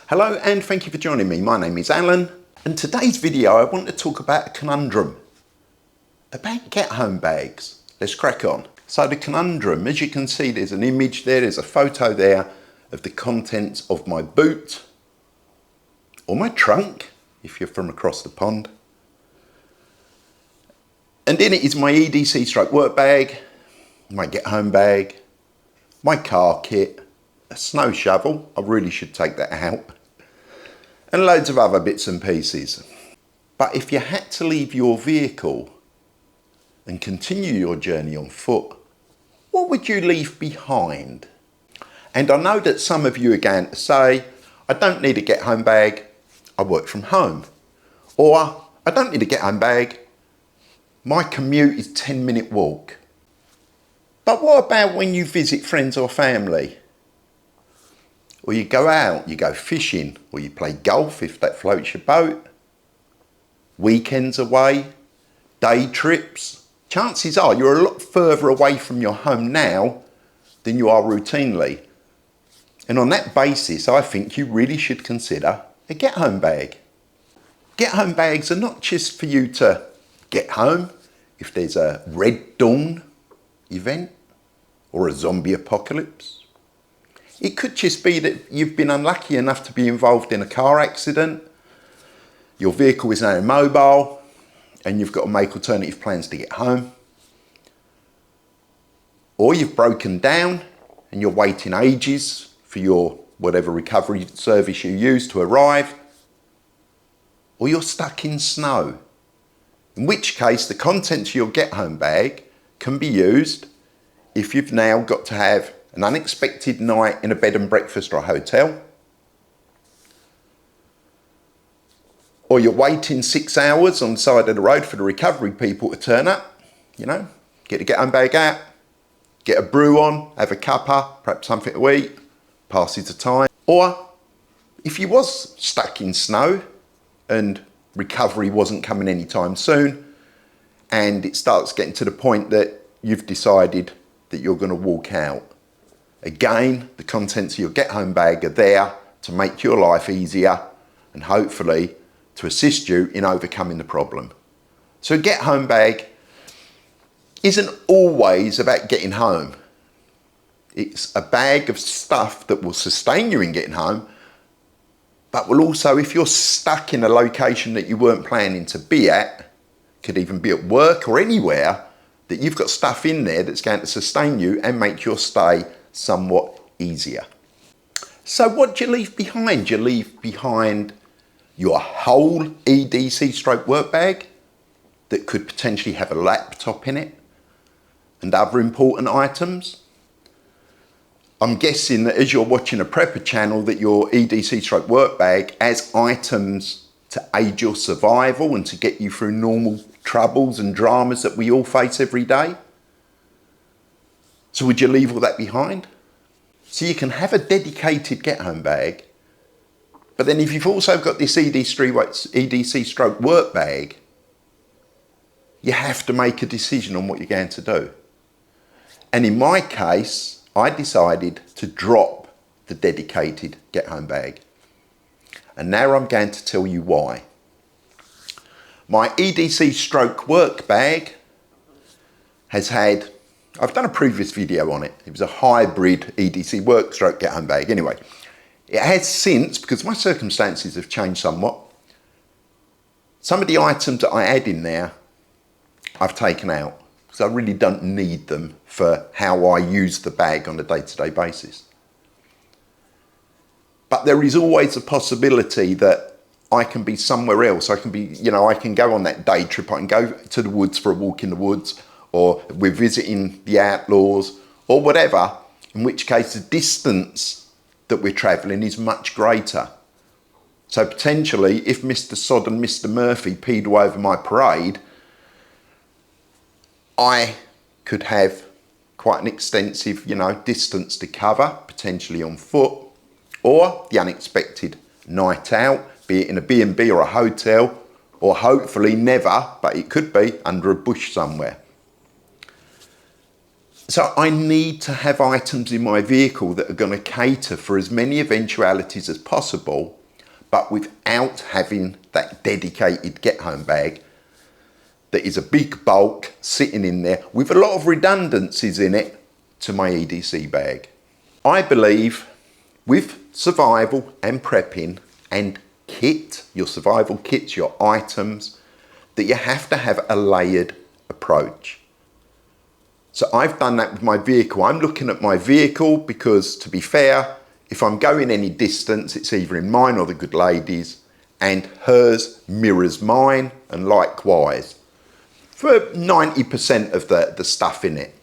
Hello and thank you for joining me. My name is Alan and today's video I want to talk about a conundrum about get home bags. Let's crack on. So the conundrum, as you can see, there's an image there, there's a photo there of the contents of my boot or my trunk if you're from across the pond. And in it is my EDC stroke work bag, my get home bag, my car kit, a snow shovel, I really should take that out, and loads of other bits and pieces. But if you had to leave your vehicle and continue your journey on foot, what would you leave behind? And I know that some of you are going to say, I don't need a get home bag, I work from home. Or, I don't need a get home bag, my commute is a 10-minute walk. But what about when you visit friends or family? Or you go out, you go fishing, or you play golf if that floats your boat. Weekends away, day trips. Chances are you're a lot further away from your home now than you are routinely. And on that basis, I think you really should consider a get home bag. Get home bags are not just for you to get home if there's a Red Dawn event or a zombie apocalypse. It could just be that you've been unlucky enough to be involved in a car accident, your vehicle is now immobile, and you've got to make alternative plans to get home. Or you've broken down and you're waiting ages for your whatever recovery service you use to arrive. Or you're stuck in snow, in which case the contents of your get home bag can be used if you've now got to have an unexpected night in a bed and breakfast or a hotel, or you're waiting 6 hours on the side of the road for the recovery people to turn up, get the get home bag out, get a brew on, have a cuppa, perhaps something to eat, passes the time. Or if you was stuck in snow and recovery wasn't coming anytime soon and it starts getting to the point that you've decided that you're going to walk out. Again, the contents of your get home bag are there to make your life easier and hopefully to assist you in overcoming the problem. So a get home bag isn't always about getting home. It's a bag of stuff that will sustain you in getting home, but will also, if you're stuck in a location that you weren't planning to be at, could even be at work or anywhere, that you've got stuff in there that's going to sustain you and make your stay somewhat easier. So what do you leave behind? You leave behind your whole EDC stroke work bag that could potentially have a laptop in it and other important items. I'm guessing that as you're watching a prepper channel that your EDC stroke work bag has items to aid your survival and to get you through normal troubles and dramas that we all face every day. So would you leave all that behind? So you can have a dedicated get home bag, but then if you've also got this EDC stroke work bag, you have to make a decision on what you're going to do. And in my case, I decided to drop the dedicated get home bag. And now I'm going to tell you why. My EDC stroke work bag has had, I've done a previous video on it. It was a hybrid EDC work stroke get home bag. Anyway, it has since, because my circumstances have changed somewhat, some of the items that I had in there, I've taken out because I really don't need them for how I use the bag on a day-to-day basis. But there is always a possibility that I can be somewhere else. I can be, I can go on that day trip. I can go to the woods for a walk in the woods, or we're visiting the outlaws or whatever, in which case the distance that we're travelling is much greater. So potentially if Mr. Sod and Mr. Murphy peed all over my parade, I could have quite an extensive, distance to cover, potentially on foot, or the unexpected night out, be it in a B&B or a hotel, or hopefully never, but it could be under a bush somewhere. So I need to have items in my vehicle that are going to cater for as many eventualities as possible, but without having that dedicated get home bag that is a big bulk sitting in there with a lot of redundancies in it to my EDC bag. I believe with survival and prepping and kit, your survival kits, your items, that you have to have a layered approach. So I've done that with my vehicle. I'm looking at my vehicle because, to be fair, if I'm going any distance, it's either in mine or the good lady's, and hers mirrors mine, and likewise for 90% of the stuff in it.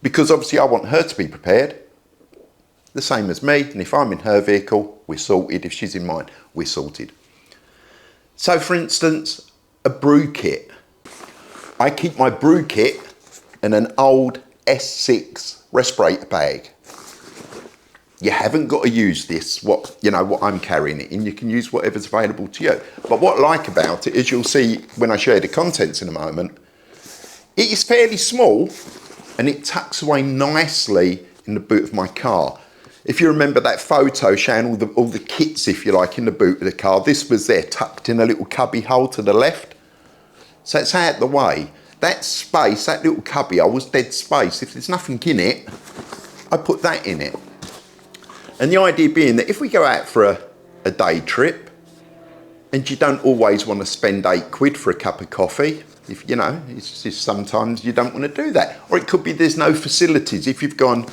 Because obviously I want her to be prepared, the same as me, and if I'm in her vehicle, we're sorted. If she's in mine, we're sorted. So for instance, a brew kit. I keep my brew kit in an old S6 respirator bag. You haven't got to use this, what I'm carrying it in. You can use whatever's available to you. But what I like about it is, you'll see when I show you the contents in a moment, it is fairly small and it tucks away nicely in the boot of my car. If you remember that photo showing all the kits, if you like, in the boot of the car, this was there tucked in a little cubby hole to the left. So it's out the way. That space, that little cubby hole was dead space. If there's nothing in it, I put that in it. And the idea being that if we go out for a day trip, and you don't always want to spend £8 for a cup of coffee, if it's just sometimes you don't want to do that. Or it could be there's no facilities. If you've gone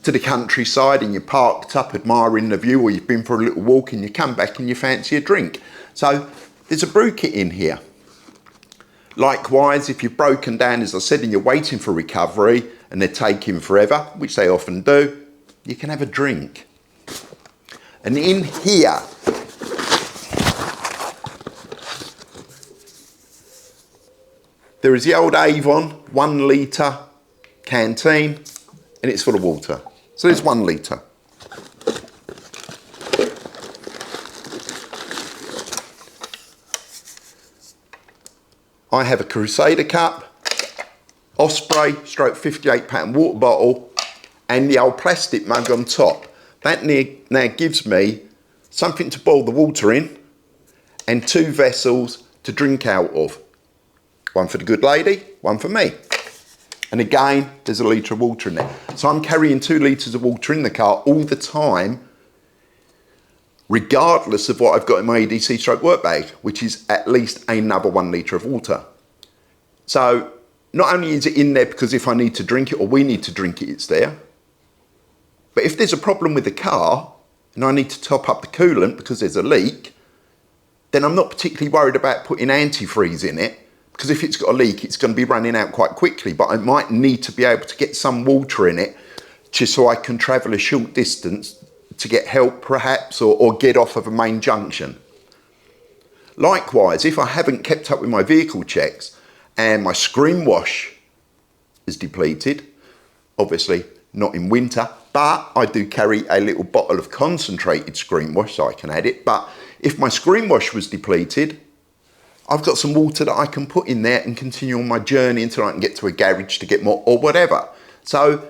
to the countryside and you're parked up admiring the view, or you've been for a little walk and you come back and you fancy a drink. So there's a brew kit in here. Likewise, if you've broken down, as I said, and you're waiting for recovery and they're taking forever, which they often do, you can have a drink. And in here, there is the old Avon 1 litre canteen, and it's full of water. So there's 1 litre. I have a Crusader cup, Osprey stroke 58 water bottle, and the old plastic mug on top. That now gives me something to boil the water in and 2 vessels to drink out of. One for the good lady, one for me. And again, there's a litre of water in there. So I'm carrying 2 litres of water in the car all the time, regardless of what I've got in my EDC stroke work bag, which is at least another 1 litre of water. So not only is it in there because if I need to drink it or we need to drink it, it's there. But if there's a problem with the car and I need to top up the coolant because there's a leak, then I'm not particularly worried about putting antifreeze in it, because if it's got a leak, it's going to be running out quite quickly. But I might need to be able to get some water in it just so I can travel a short distance to get help perhaps, or get off of a main junction. Likewise, if I haven't kept up with my vehicle checks and my screen wash is depleted, obviously not in winter, but I do carry a little bottle of concentrated screen wash so I can add it. But if my screen wash was depleted, I've got some water that I can put in there and continue on my journey until I can get to a garage to get more or whatever. So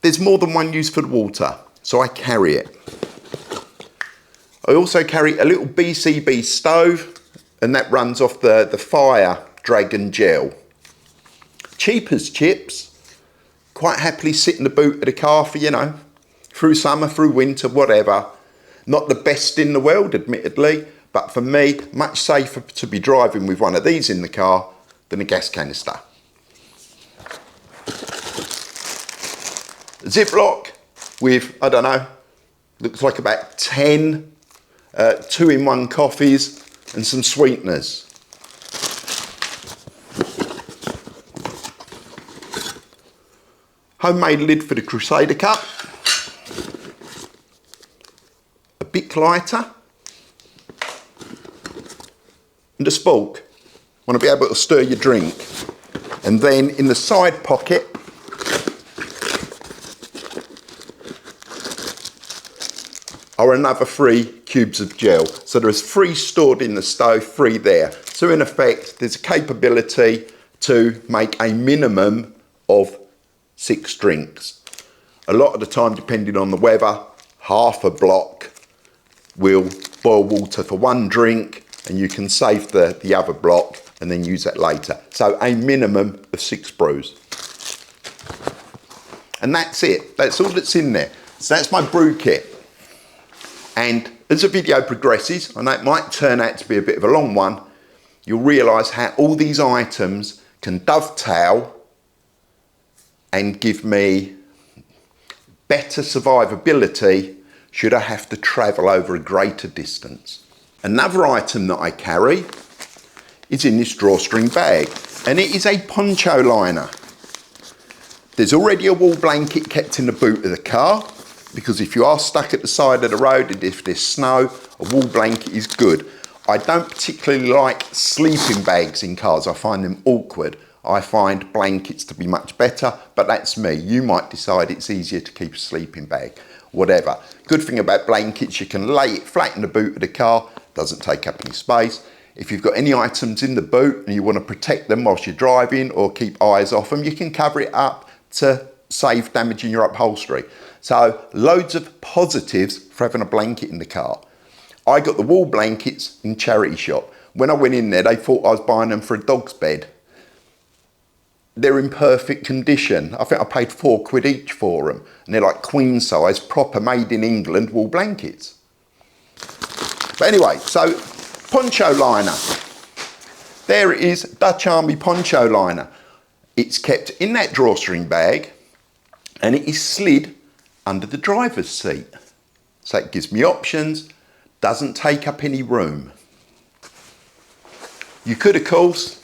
there's more than one use for the water, so I carry it. I also carry a little BCB stove, and that runs off the Fire Dragon gel. Cheap as chips, quite happily sit in the boot of the car for, through summer, through winter, whatever. Not the best in the world, admittedly, but for me, much safer to be driving with one of these in the car than a gas canister. Ziploc with, I don't know, looks like about 10 2-in-1 coffees and some sweeteners. Homemade lid for the Crusader cup. A Bic lighter. And a spork. Want to be able to stir your drink. And then in the side pocket, are another 3 cubes of gel. So there's 3 stored in the stove, 3 there. So in effect, there's a capability to make a minimum of 6 drinks. A lot of the time, depending on the weather, half a block will boil water for 1 drink, and you can save the other block and then use that later. So a minimum of 6 brews. And that's it. That's all that's in there. So that's my brew kit. And as the video progresses, I know it might turn out to be a bit of a long one, you'll realise how all these items can dovetail and give me better survivability should I have to travel over a greater distance. Another item that I carry is in this drawstring bag, and it is a poncho liner. There's already a wool blanket kept in the boot of the car, because if you are stuck at the side of the road and if there's snow, a wool blanket is good. I don't particularly like sleeping bags in cars. I find them awkward. I find blankets to be much better, but that's me. You might decide it's easier to keep a sleeping bag, whatever. Good thing about blankets, you can lay it flat in the boot of the car, doesn't take up any space. If you've got any items in the boot and you want to protect them whilst you're driving or keep eyes off them, you can cover it up to save damaging your upholstery. So loads of positives for having a blanket in the car. I got the wool blankets in charity shop. When I went in there, they thought I was buying them for a dog's bed. They're in perfect condition. I think I paid £4 each for them. And they're like queen size, proper made in England wool blankets. But anyway, so poncho liner. There it is, Dutch Army poncho liner. It's kept in that drawstring bag and it is slid under the driver's seat. So it gives me options, doesn't take up any room. You could, of course,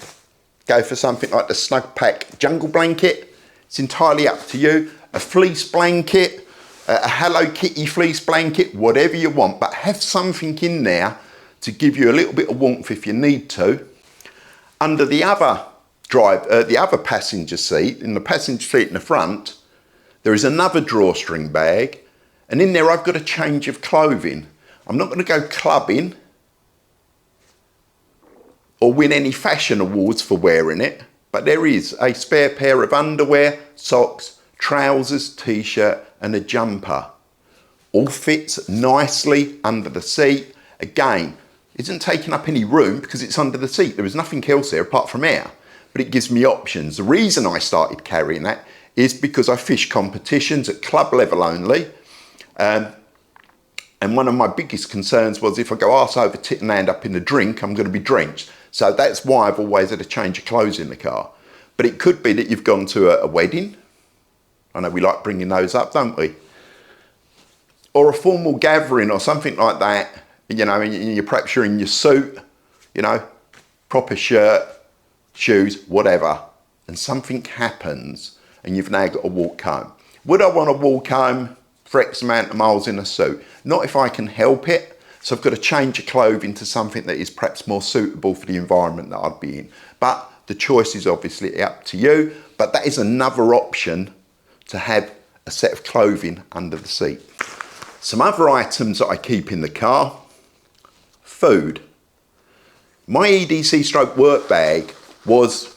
go for something like the Snug Pack jungle blanket. It's entirely up to you. A fleece blanket, a Hello Kitty fleece blanket, whatever you want, but have something in there to give you a little bit of warmth if you need to. Under the other passenger seat, in the passenger seat in the front, there is another drawstring bag, and in there I've got a change of clothing. I'm not going to go clubbing or win any fashion awards for wearing it, but there is a spare pair of underwear, socks, trousers, t-shirt and a jumper. All fits nicely under the seat. Again, isn't taking up any room because it's under the seat. There is nothing else there apart from air, but it gives me options. The reason I started carrying that is because I fish competitions at club level only. And one of my biggest concerns was if I go arse over tit and hand up in the drink, I'm going to be drenched. So that's why I've always had a change of clothes in the car. But it could be that you've gone to a wedding. I know we like bringing those up, don't we? Or a formal gathering or something like that. You know, and perhaps you're in your suit, you know, proper shirt, shoes, whatever. And something happens and you've now got to walk home. Would I want to walk home for X amount of miles in a suit? Not if I can help it. So I've got to change of clothing to something that is perhaps more suitable for the environment that I'd be in. But the choice is obviously up to you. But that is another option to have a set of clothing under the seat. Some other items that I keep in the car. Food. My EDC stroke work bag was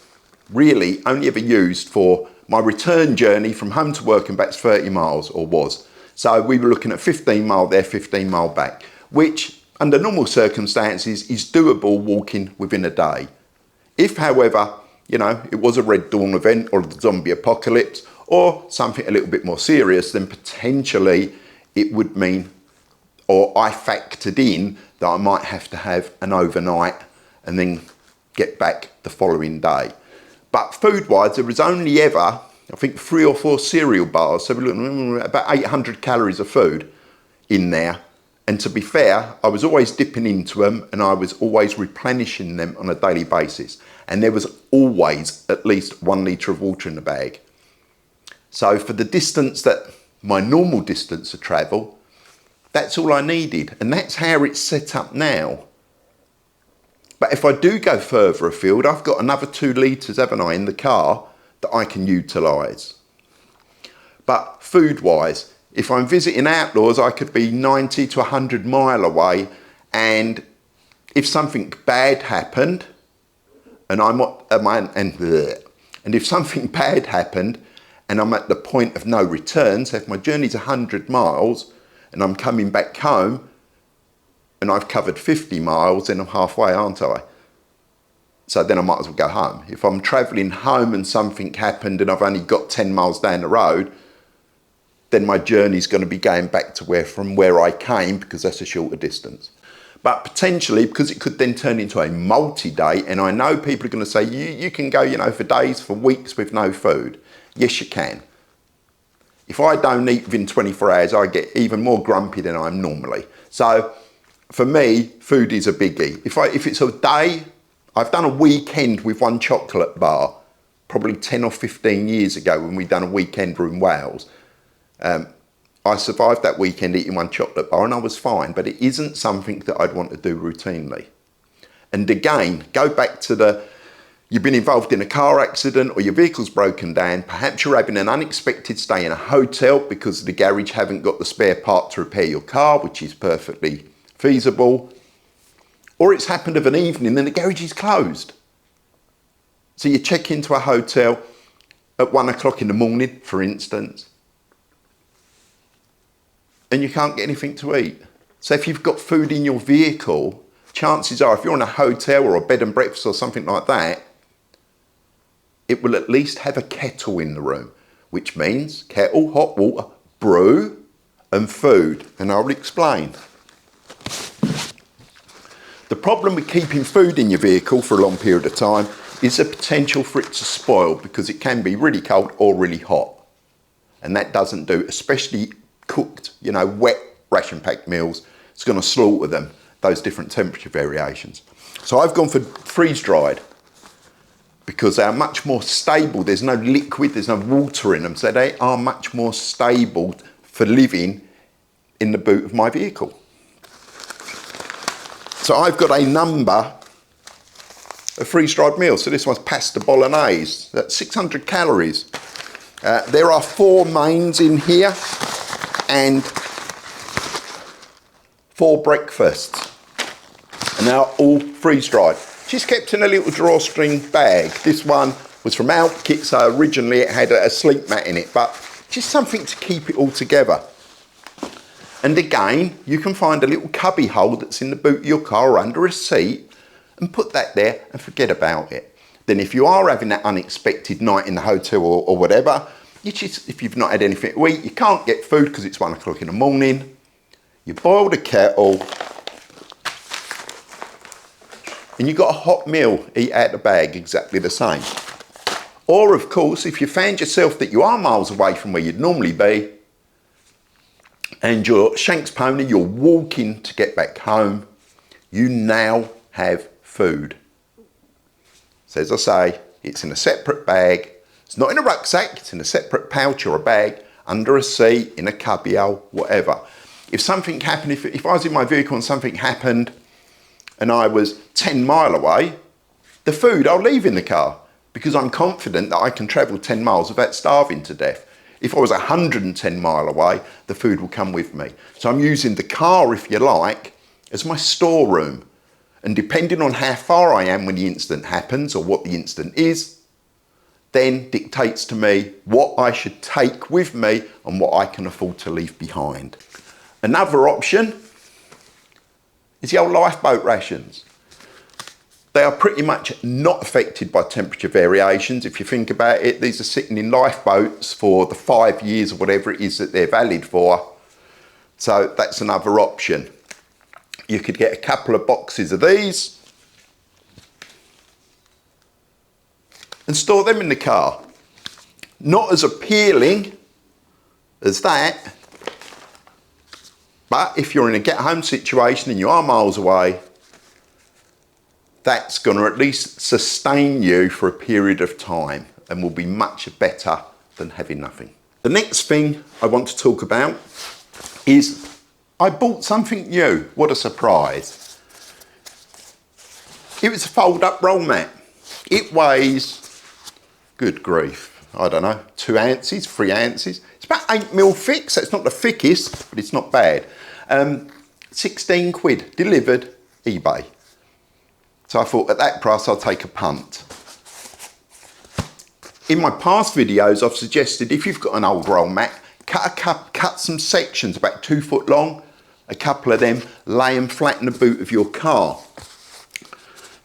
really only ever used for my return journey from home to work and back 30 miles, or was. So we were looking at 15 mile there, 15 mile back, which under normal circumstances is doable walking within a day. If, however, you know, it was a Red Dawn event or the zombie apocalypse or something a little bit more serious, then potentially it would mean, or I factored in, that I might have to have an overnight and then get back the following day. But food-wise, there was only ever, I think, 3 or 4 cereal bars, so we're looking at about 800 calories of food in there. And to be fair, I was always dipping into them and I was always replenishing them on a daily basis. And there was always at least 1 litre of water in the bag. So for the distance that my normal distance of travel, that's all I needed. And that's how it's set up now. But if I do go further afield, I've got another 2 litres, haven't I, in the car that I can utilise. But food-wise, if I'm visiting outdoors, I could be 90 to 100 mile away, and if something bad happened, and if something bad happened, and I'm at the point of no return, so if my journey's 100 miles and I'm coming back home and I've covered 50 miles, then I'm halfway, aren't I? So then I might as well go home. If I'm travelling home and something happened and I've only got 10 miles down the road, then my journey's going to be going back to from where I came, because that's a shorter distance. But potentially, because it could then turn into a multi-day, and I know people are going to say, you can go, for days, for weeks with no food. Yes, you can. If I don't eat within 24 hours, I get even more grumpy than I am normally. So for me, food is a biggie. If it's a day, I've done a weekend with one chocolate bar, probably 10 or 15 years ago when we'd done a weekend in Wales. I survived that weekend eating one chocolate bar and I was fine, but it isn't something that I'd want to do routinely. And again, go back to you've been involved in a car accident or your vehicle's broken down, perhaps you're having an unexpected stay in a hotel because the garage haven't got the spare part to repair your car, which is perfectly feasible. Or it's happened of an evening and the garage is closed. So you check into a hotel at 1 o'clock in the morning, for instance, and you can't get anything to eat. So if you've got food in your vehicle, chances are if you're in a hotel or a bed and breakfast or something like that, it will at least have a kettle in the room, which means kettle, hot water, brew and food. And I'll explain. The problem with keeping food in your vehicle for a long period of time is the potential for it to spoil, because it can be really cold or really hot. And that doesn't do, especially cooked, wet ration packed meals. It's going to slaughter them, those different temperature variations. So I've gone for freeze dried because they are much more stable. There's no liquid, there's no water in them. So they are much more stable for living in the boot of my vehicle. So I've got a number of freeze-dried meals. So this one's pasta bolognese. That's 600 calories. There are 4 mains in here and 4 breakfasts. And they're all freeze-dried. She's kept in a little drawstring bag. This one was from Brew Kit, so originally it had a sleep mat in it, but just something to keep it all together. And again, you can find a little cubby hole that's in the boot of your car or under a seat and put that there and forget about it. Then if you are having that unexpected night in the hotel or whatever, if you've not had anything to eat, you can't get food because it's 1 o'clock in the morning, you boil the kettle and you've got a hot meal, eat out the bag, exactly the same. Or of course, if you found yourself that you are miles away from where you'd normally be, and you're Shanks pony, you're walking to get back home, you now have food. So as I say, it's in a separate bag. It's not in a rucksack, it's in a separate pouch or a bag, under a seat, in a cubby hole, whatever. If something happened, if I was in my vehicle and something happened and I was 10 miles away, the food I'll leave in the car because I'm confident that I can travel 10 miles without starving to death. If I was 110 miles away, the food will come with me. So I'm using the car, if you like, as my storeroom. And depending on how far I am when the incident happens or what the incident is, then dictates to me what I should take with me and what I can afford to leave behind. Another option is the old lifeboat rations. They are pretty much not affected by temperature variations. If you think about it, these are sitting in lifeboats for the 5 years or whatever it is that they're valid for. So that's another option. You could get a couple of boxes of these and store them in the car. Not as appealing as that, but if you're in a get-home situation and you are miles away, that's going to at least sustain you for a period of time and will be much better than having nothing. The next thing I want to talk about is I bought something new. What a surprise. It was a fold-up roll mat. It weighs, good grief, I don't know, 2 ounces, 3 ounces. It's about 8mm thick, so it's not the thickest, but it's not bad. 16 quid, delivered, eBay. So I thought at that price I'll take a punt. In my past videos, I've suggested if you've got an old roll mat, cut some sections about 2 foot long, a couple of them, lay them flat in the boot of your car.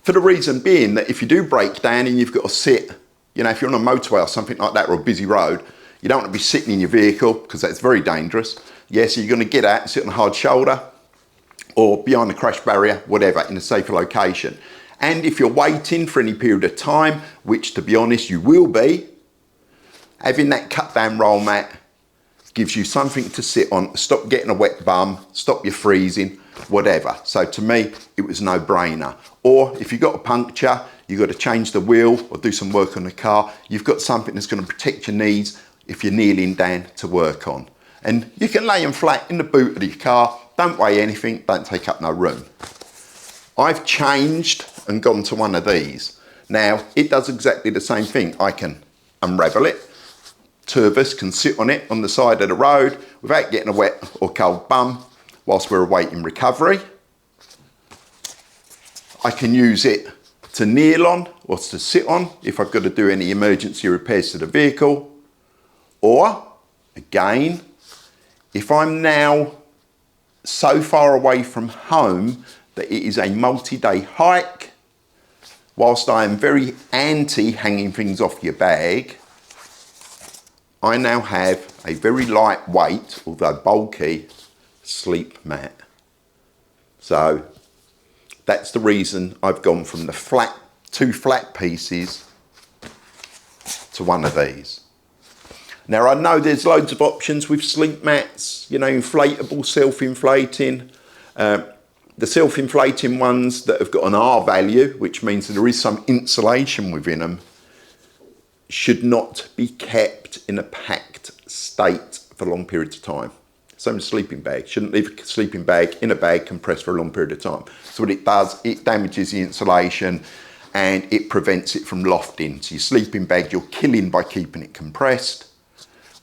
For the reason being that if you do break down and you've got to sit, you know, if you're on a motorway or something like that, or a busy road, you don't want to be sitting in your vehicle because that's very dangerous. Yeah, so you're going to get out and sit on a hard shoulder or behind the crash barrier, whatever, in a safer location. And if you're waiting for any period of time, which to be honest you will be, having that cut down roll mat gives you something to sit on, stop getting a wet bum, stop you freezing, whatever. So to me, it was no brainer. Or if you've got a puncture, you've got to change the wheel or do some work on the car, you've got something that's going to protect your knees if you're kneeling down to work on. And you can lay them flat in the boot of your car, don't weigh anything, don't take up no room. I've changed and gone to one of these. Now, it does exactly the same thing. I can unravel it. Two of us can sit on it on the side of the road without getting a wet or cold bum whilst we're awaiting recovery. I can use it to kneel on or to sit on if I've got to do any emergency repairs to the vehicle. Or, again, if I'm now so far away from home that it is a multi-day hike, whilst I am very anti hanging things off your bag, I now have a very lightweight, although bulky, sleep mat. So that's the reason I've gone from the two flat pieces to one of these. Now I know there's loads of options with sleep mats, you know, inflatable, self-inflating. The self-inflating ones that have got an R value, which means that there is some insulation within them, should not be kept in a packed state for long periods of time. Same as sleeping bag. Shouldn't leave a sleeping bag in a bag compressed for a long period of time. So what it does, it damages the insulation and it prevents it from lofting. So your sleeping bag, you're killing by keeping it compressed,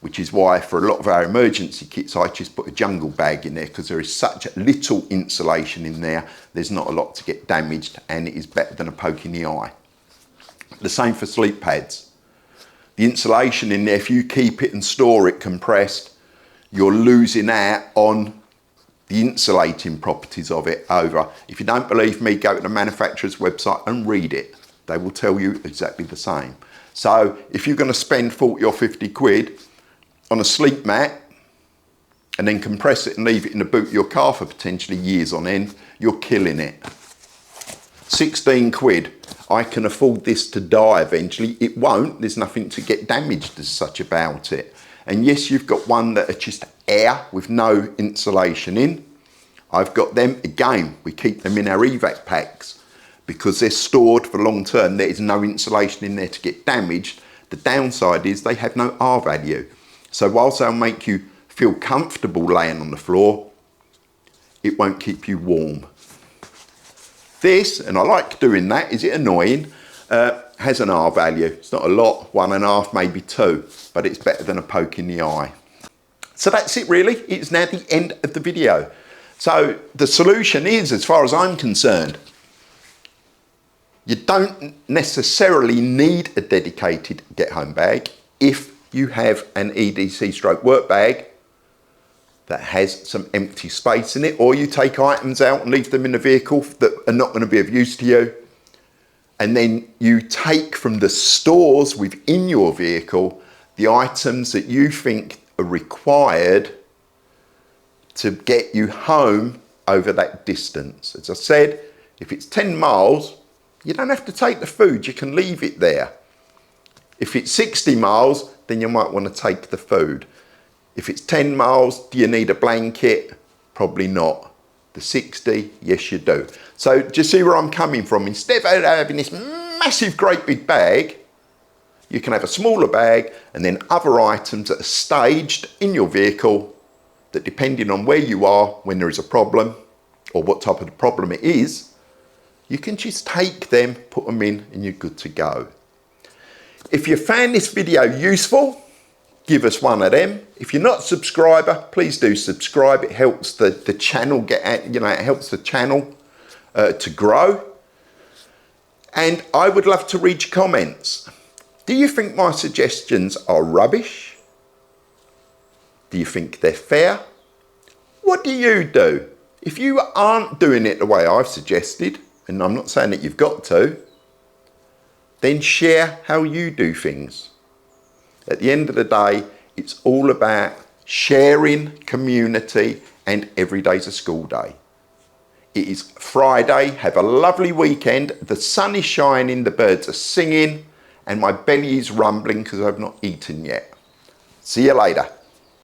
which is why for a lot of our emergency kits, I just put a jungle bag in there because there is such little insulation in there. There's not a lot to get damaged and it is better than a poke in the eye. The same for sleep pads. The insulation in there, if you keep it and store it compressed, you're losing out on the insulating properties of it over. If you don't believe me, go to the manufacturer's website and read it. They will tell you exactly the same. So if you're going to spend 40 or 50 quid on a sleep mat and then compress it and leave it in the boot of your car for potentially years on end, you're killing it. 16 quid. I can afford this to die eventually. It won't. There's nothing to get damaged as such about it. And yes, you've got one that are just air with no insulation in. I've got them. Again, we keep them in our evac packs because they're stored for long term. There is no insulation in there to get damaged. The downside is they have no R value. So whilst they'll make you feel comfortable laying on the floor, it won't keep you warm. This, and I like doing that, is it annoying, has an R value. It's not a lot, 1.5, maybe 2, but it's better than a poke in the eye. So that's it really. It's now the end of the video. So the solution is, as far as I'm concerned, you don't necessarily need a dedicated get-home bag if you have an EDC stroke work bag that has some empty space in it, or you take items out and leave them in the vehicle that are not going to be of use to you, and then you take from the stores within your vehicle the items that you think are required to get you home over that distance. As I said, if it's 10 miles, you don't have to take the food, you can leave it there. If it's 60 miles, then you might want to take the food. If it's 10 miles, do you need a blanket? Probably not. The 60, yes you do. So do you see where I'm coming from? Instead of having this massive great big bag, you can have a smaller bag and then other items that are staged in your vehicle that, depending on where you are when there is a problem or what type of problem it is, you can just take them, put them in, and you're good to go. If you found this video useful, give us one of them. If you're not a subscriber, please do subscribe. It helps the channel it helps the channel to grow. And I would love to read your comments. Do you think my suggestions are rubbish? Do you think they're fair? What do you do? If you aren't doing it the way I've suggested, and I'm not saying that you've got to, then share how you do things. At the end of the day, it's all about sharing, community, and every day's a school day. It is Friday, have a lovely weekend, the sun is shining, the birds are singing, and my belly is rumbling because I've not eaten yet. See you later.